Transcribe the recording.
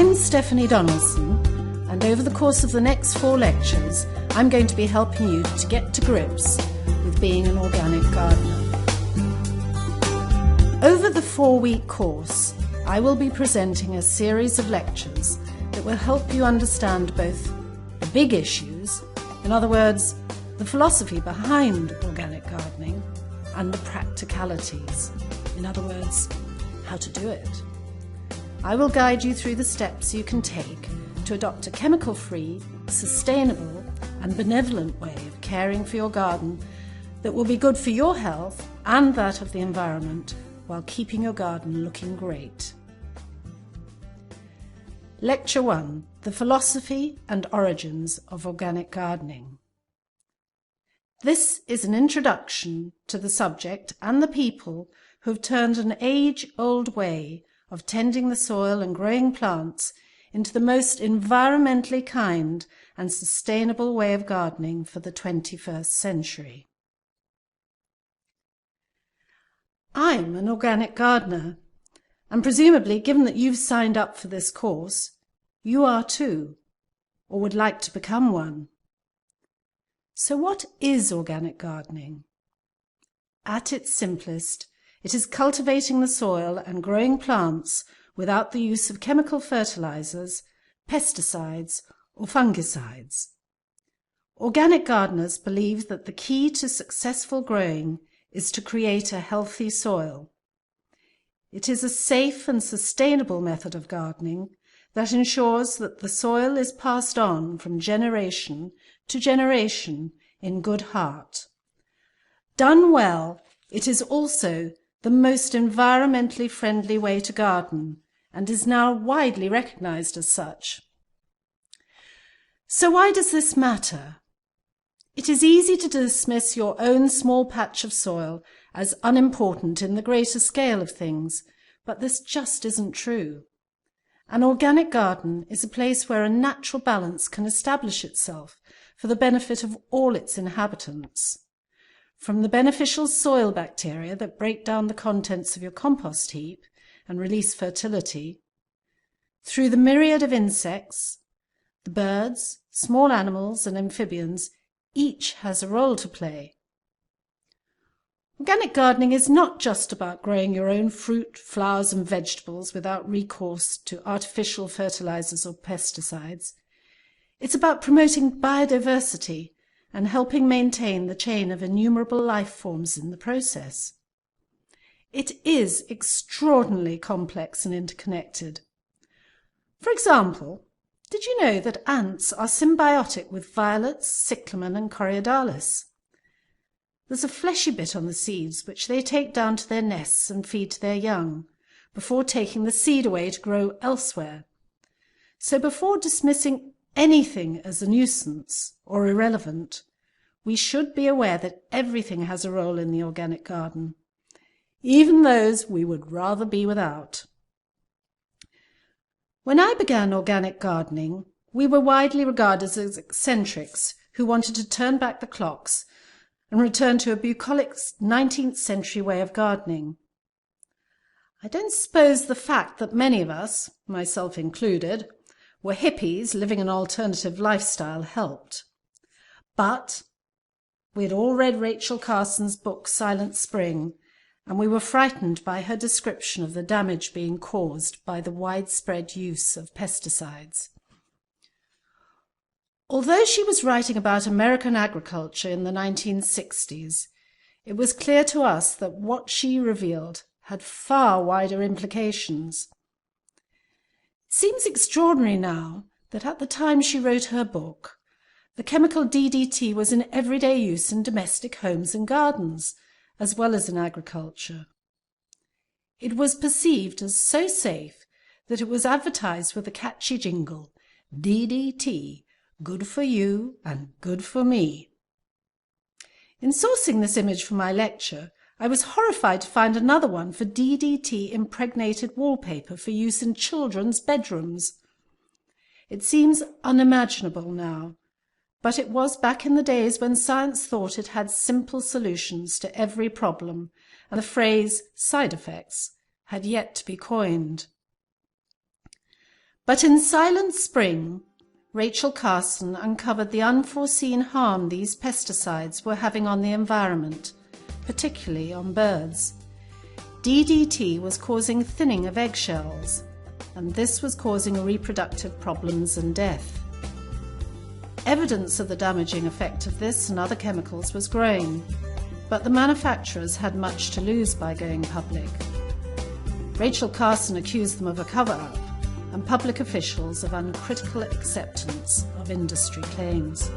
I'm Stephanie Donaldson, and over the course of the next 4 lectures, I'm going to be helping you to get to grips with being an organic gardener. Over the 4-week course, I will be presenting a series of lectures that will help you understand both the big issues, in other words, the philosophy behind organic gardening, and the practicalities, in other words, how to do it. I will guide you through the steps you can take to adopt a chemical-free, sustainable and benevolent way of caring for your garden that will be good for your health and that of the environment while keeping your garden looking great. Lecture 1: The Philosophy and Origins of Organic Gardening. This is an introduction to the subject and the people who have turned an age-old way of tending the soil and growing plants into the most environmentally kind and sustainable way of gardening for the 21st century. I'm an organic gardener, and presumably, given that you've signed up for this course, you are too, or would like to become one. So what is organic gardening? At its simplest, it is cultivating the soil and growing plants without the use of chemical fertilizers, pesticides, or fungicides. Organic gardeners believe that the key to successful growing is to create a healthy soil. It is a safe and sustainable method of gardening that ensures that the soil is passed on from generation to generation in good heart. Done well, it is also the most environmentally friendly way to garden and is now widely recognized as such. So why does this matter? It is easy to dismiss your own small patch of soil as unimportant in the greater scale of things, but this just isn't true. An organic garden is a place where a natural balance can establish itself for the benefit of all its inhabitants. From the beneficial soil bacteria that break down the contents of your compost heap and release fertility, through the myriad of insects, the birds, small animals and amphibians, each has a role to play. Organic gardening is not just about growing your own fruit, flowers and vegetables without recourse to artificial fertilizers or pesticides. It's about promoting biodiversity and helping maintain the chain of innumerable life forms in the process. It is extraordinarily complex and interconnected. For example, did you know that ants are symbiotic with violets, cyclamen and coreodalis? There's a fleshy bit on the seeds which they take down to their nests and feed to their young, before taking the seed away to grow elsewhere. So before dismissing anything as a nuisance or irrelevant, we should be aware that everything has a role in the organic garden, even those we would rather be without. When I began organic gardening, we were widely regarded as eccentrics who wanted to turn back the clocks and return to a bucolic 19th century way of gardening. I don't suppose the fact that many of us, myself included, were hippies living an alternative lifestyle helped. But we had all read Rachel Carson's book Silent Spring, and we were frightened by her description of the damage being caused by the widespread use of pesticides. Although she was writing about American agriculture in the 1960s, it was clear to us that what she revealed had far wider implications. It seems extraordinary now that at the time she wrote her book, the chemical DDT was in everyday use in domestic homes and gardens, as well as in agriculture. It was perceived as so safe that it was advertised with a catchy jingle, DDT, good for you and good for me. In sourcing this image for my lecture, I was horrified to find another one for DDT-impregnated wallpaper for use in children's bedrooms. It seems unimaginable now, but it was back in the days when science thought it had simple solutions to every problem, and the phrase side effects had yet to be coined. But in Silent Spring, Rachel Carson uncovered the unforeseen harm these pesticides were having on the environment, particularly on birds. DDT was causing thinning of eggshells, and this was causing reproductive problems and death. Evidence of the damaging effect of this and other chemicals was growing, but the manufacturers had much to lose by going public. Rachel Carson accused them of a cover-up, and public officials of uncritical acceptance of industry claims.